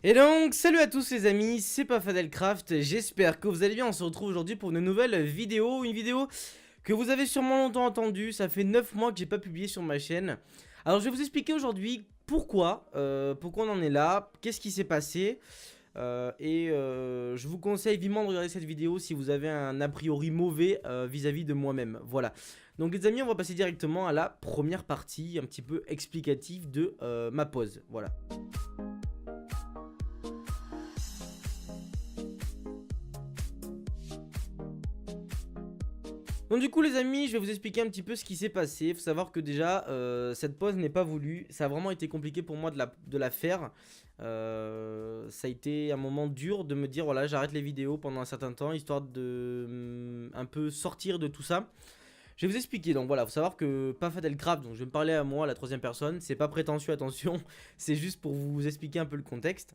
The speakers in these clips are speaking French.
Et donc, salut à tous les amis, c'est Pafadelcraft, j'espère que vous allez bien. On se retrouve aujourd'hui pour une nouvelle vidéo, une vidéo que vous avez sûrement longtemps entendue. Ça fait 9 mois que j'ai pas publié sur ma chaîne. Alors je vais vous expliquer aujourd'hui pourquoi on en est là, qu'est-ce qui s'est passé. Je vous conseille vivement de regarder cette vidéo si vous avez un a priori mauvais vis-à-vis de moi-même. Voilà. Donc les amis, on va passer directement à la première partie, un petit peu explicative de ma pause. Voilà. Donc du coup les amis, je vais vous expliquer un petit peu ce qui s'est passé. Il faut savoir que déjà, cette pause n'est pas voulue. Ça a vraiment été compliqué pour moi de la faire. Ça a été un moment dur de me dire, voilà, j'arrête les vidéos pendant un certain temps, histoire de un peu sortir de tout ça. Je vais vous expliquer, donc voilà, il faut savoir que Pafadelcraft, donc je vais me parler à moi, à la troisième personne. C'est pas prétentieux, attention, c'est juste pour vous expliquer un peu le contexte.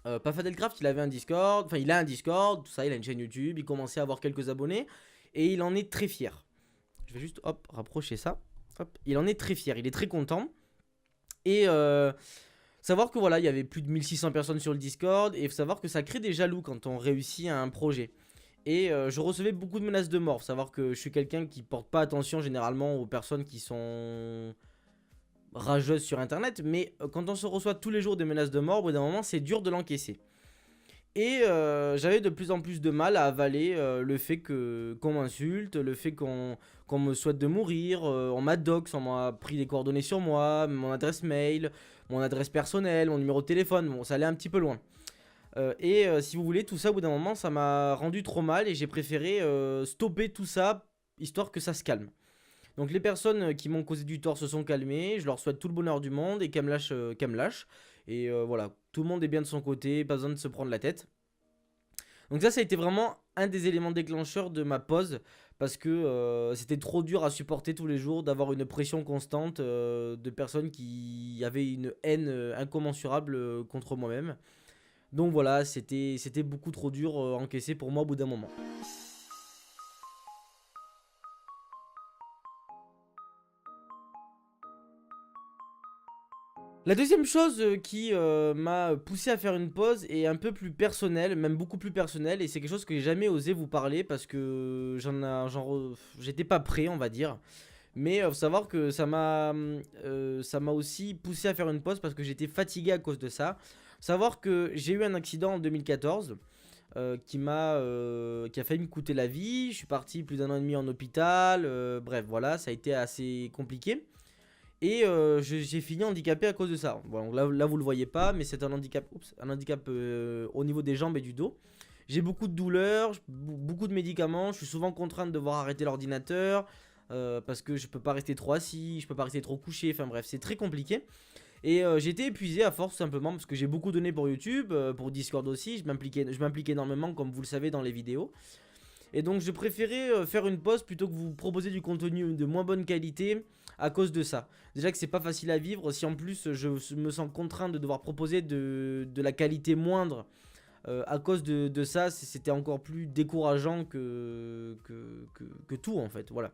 Pafadelcraft, il avait un Discord, enfin il a un Discord, tout ça, il a une chaîne YouTube, il commençait à avoir quelques abonnés. Et il en est très fier. Je vais juste, hop, rapprocher ça. Hop, il en est très fier, il est très content. Et savoir que voilà, il y avait plus de 1600 personnes sur le Discord. Et savoir que ça crée des jaloux quand on réussit à un projet. Et je recevais beaucoup de menaces de mort. Faut savoir que je suis quelqu'un qui porte pas attention généralement aux personnes qui sont rageuses sur internet. Mais quand on se reçoit tous les jours des menaces de mort, au bout d'un moment, c'est dur de l'encaisser. Et j'avais de plus en plus de mal à avaler le fait qu'on m'insulte, le fait qu'on me souhaite de mourir, on m'a dox, on m'a pris des coordonnées sur moi, mon adresse mail, mon adresse personnelle, mon numéro de téléphone, bon ça allait un petit peu loin. Si vous voulez, tout ça au bout d'un moment ça m'a rendu trop mal et j'ai préféré stopper tout ça, histoire que ça se calme. Donc les personnes qui m'ont causé du tort se sont calmées, je leur souhaite tout le bonheur du monde et qu'elles me lâchent, qu'elles me lâchent. Et voilà, tout le monde est bien de son côté, pas besoin de se prendre la tête. Donc ça a été vraiment un des éléments déclencheurs de ma pause. Parce que c'était trop dur à supporter tous les jours, d'avoir une pression constante de personnes qui avaient une haine incommensurable contre moi-même. Donc voilà, c'était beaucoup trop dur à encaisser pour moi au bout d'un moment. La deuxième chose qui m'a poussé à faire une pause est un peu plus personnelle, même beaucoup plus personnelle, et c'est quelque chose que j'ai jamais osé vous parler parce que j'étais pas prêt, on va dire. Mais faut savoir que ça m'a aussi poussé à faire une pause parce que j'étais fatigué à cause de ça. Faut savoir que j'ai eu un accident en 2014 qui a failli me coûter la vie. Je suis parti plus d'un an et demi en hôpital. Bref, voilà, ça a été assez compliqué. Et j'ai fini handicapé à cause de ça. Bon, là vous le voyez pas, mais c'est un handicap au niveau des jambes et du dos. J'ai beaucoup de douleurs, beaucoup de médicaments. Je suis souvent contraint de devoir arrêter l'ordinateur parce que je peux pas rester trop assis, je peux pas rester trop couché. Enfin bref, c'est très compliqué. Et j'étais épuisé à force tout simplement parce que j'ai beaucoup donné pour YouTube, pour Discord aussi. Je m'implique énormément, comme vous le savez, dans les vidéos. Et donc je préférais faire une pause plutôt que vous proposer du contenu de moins bonne qualité à cause de ça. Déjà que c'est pas facile à vivre, si en plus je me sens contraint de devoir proposer de la qualité moindre à cause de ça, c'était encore plus décourageant que tout en fait, voilà.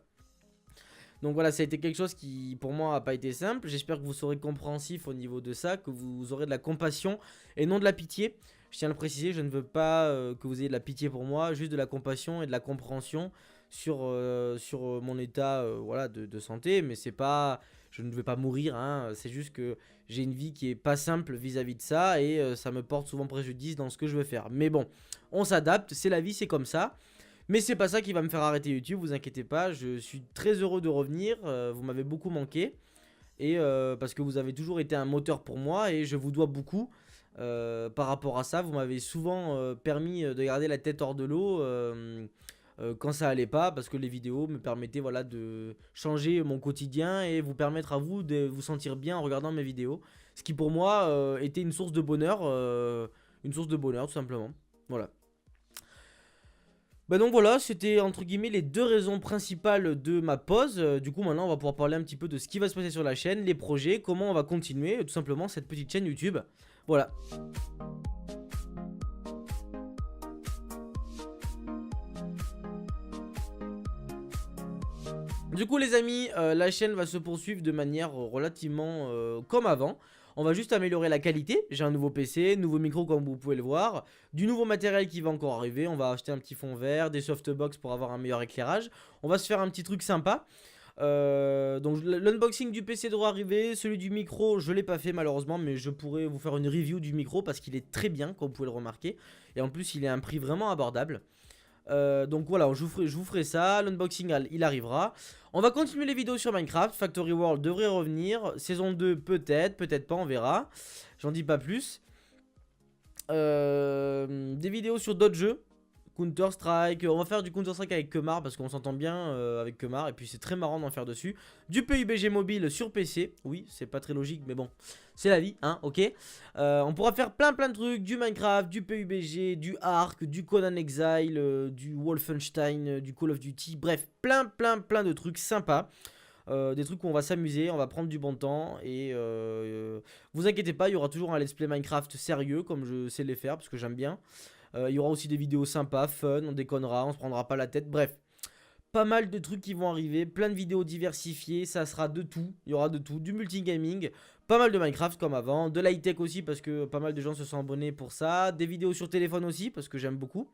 Donc voilà, ça a été quelque chose qui pour moi n'a pas été simple. J'espère que vous serez compréhensif au niveau de ça, que vous aurez de la compassion et non de la pitié. Je tiens à le préciser, je ne veux pas que vous ayez de la pitié pour moi, juste de la compassion et de la compréhension sur mon état voilà, de santé. Mais c'est pas, je ne veux pas mourir, hein, c'est juste que j'ai une vie qui est pas simple vis-à-vis de ça et ça me porte souvent préjudice dans ce que je veux faire. Mais bon, on s'adapte, c'est la vie, c'est comme ça. Mais c'est pas ça qui va me faire arrêter YouTube, vous inquiétez pas, je suis très heureux de revenir, vous m'avez beaucoup manqué. Et parce que vous avez toujours été un moteur pour moi et je vous dois beaucoup par rapport à ça. Vous m'avez souvent permis de garder la tête hors de l'eau quand ça allait pas, parce que les vidéos me permettaient voilà, de changer mon quotidien et vous permettre à vous de vous sentir bien en regardant mes vidéos. Ce qui pour moi était une source de bonheur tout simplement. Voilà. Bah donc voilà, c'était entre guillemets les deux raisons principales de ma pause. Du coup maintenant on va pouvoir parler un petit peu de ce qui va se passer sur la chaîne, les projets, comment on va continuer tout simplement cette petite chaîne YouTube. Voilà. Du coup les amis, la chaîne va se poursuivre de manière relativement comme avant. On va juste améliorer la qualité. J'ai un nouveau PC, nouveau micro comme vous pouvez le voir, du nouveau matériel qui va encore arriver. On va acheter un petit fond vert, des softbox pour avoir un meilleur éclairage. On va se faire un petit truc sympa. Donc l'unboxing du PC doit arriver. Celui du micro je l'ai pas fait malheureusement, mais je pourrais vous faire une review du micro parce qu'il est très bien comme vous pouvez le remarquer. Et en plus il est à un prix vraiment abordable. Donc voilà, je vous ferai ça. L'unboxing il arrivera. On va continuer les vidéos sur Minecraft. Factory World devrait revenir. Saison 2 peut-être, peut-être pas, on verra. J'en dis pas plus. Des vidéos sur d'autres jeux. Counter Strike, on va faire du Counter Strike avec Kemar parce qu'on s'entend bien avec Kemar et puis c'est très marrant d'en faire dessus. Du PUBG mobile sur PC, oui c'est pas très logique mais bon c'est la vie hein, ok. On pourra faire plein de trucs, du Minecraft, du PUBG, du Ark, du Conan Exile, du Wolfenstein, du Call of Duty, bref plein de trucs sympas. Des trucs où on va s'amuser, on va prendre du bon temps et vous inquiétez pas, il y aura toujours un let's play Minecraft sérieux comme je sais les faire parce que j'aime bien. Il y aura aussi des vidéos sympas, fun, on déconnera, on se prendra pas la tête, bref. Pas mal de trucs qui vont arriver, plein de vidéos diversifiées, ça sera de tout, il y aura de tout, du multigaming, pas mal de Minecraft comme avant, de l'high-tech aussi parce que pas mal de gens se sont abonnés pour ça, des vidéos sur téléphone aussi parce que j'aime beaucoup.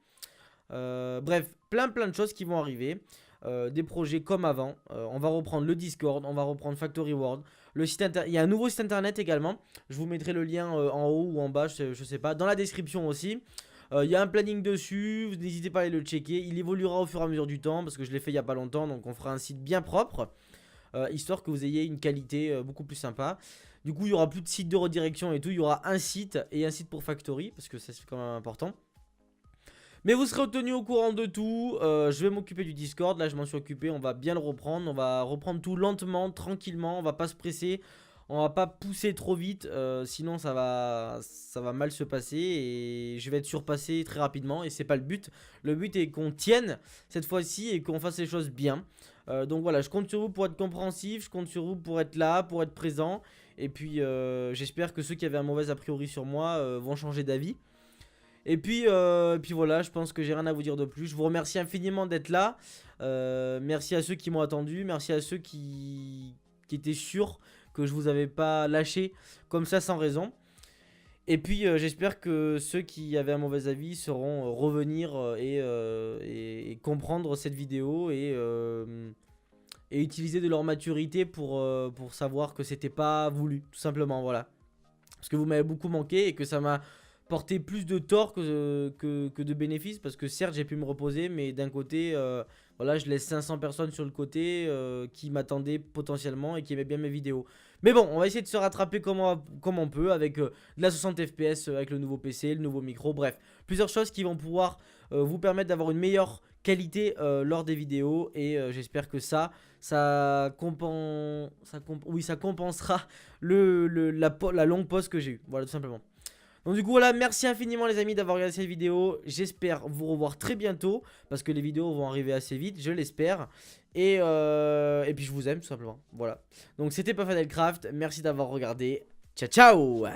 Bref, plein de choses qui vont arriver, des projets comme avant, on va reprendre le Discord, on va reprendre Factory World, le site il y a un nouveau site internet également, je vous mettrai le lien en haut ou en bas, je sais pas, dans la description aussi. Il y a un planning dessus, n'hésitez pas à aller le checker. Il évoluera au fur et à mesure du temps parce que je l'ai fait il n'y a pas longtemps. Donc on fera un site bien propre, histoire que vous ayez une qualité beaucoup plus sympa. Du coup il y aura plus de site de redirection et tout. Il y aura un site et un site pour Factory parce que ça c'est quand même important. Mais vous serez tenu au courant de tout. Je vais m'occuper du Discord, là je m'en suis occupé. On va bien le reprendre, on va reprendre tout lentement, tranquillement. On va pas se presser. On va pas pousser trop vite, sinon ça va mal se passer et je vais être surpassé très rapidement et c'est pas le but. Le but est qu'on tienne cette fois-ci et qu'on fasse les choses bien. Donc voilà, je compte sur vous pour être compréhensif, je compte sur vous pour être là, pour être présent. Et puis j'espère que ceux qui avaient un mauvais a priori sur moi vont changer d'avis. Et puis voilà, je pense que j'ai rien à vous dire de plus. Je vous remercie infiniment d'être là. Merci à ceux qui m'ont attendu, merci à ceux qui étaient sûrs que je vous avais pas lâché comme ça sans raison. Et puis j'espère que ceux qui avaient un mauvais avis sauront revenir et comprendre cette vidéo et utiliser de leur maturité pour savoir que c'était pas voulu, tout simplement, voilà. Parce que vous m'avez beaucoup manqué et que ça m'a porté plus de tort que de bénéfices. Parce que certes j'ai pu me reposer, mais d'un côté voilà, je laisse 500 personnes sur le côté qui m'attendaient potentiellement et qui aimaient bien mes vidéos. Mais bon, on va essayer de se rattraper comme on peut avec de la 60 fps avec le nouveau PC, le nouveau micro, bref. Plusieurs choses qui vont pouvoir vous permettre d'avoir une meilleure qualité lors des vidéos. Et j'espère que ça compensera la longue pause que j'ai eue. Voilà, tout simplement. Donc du coup voilà, merci infiniment les amis d'avoir regardé cette vidéo. J'espère vous revoir très bientôt parce que les vidéos vont arriver assez vite, je l'espère. Et puis je vous aime tout simplement, voilà. Donc c'était Puffadellcraft, merci d'avoir regardé, ciao ciao.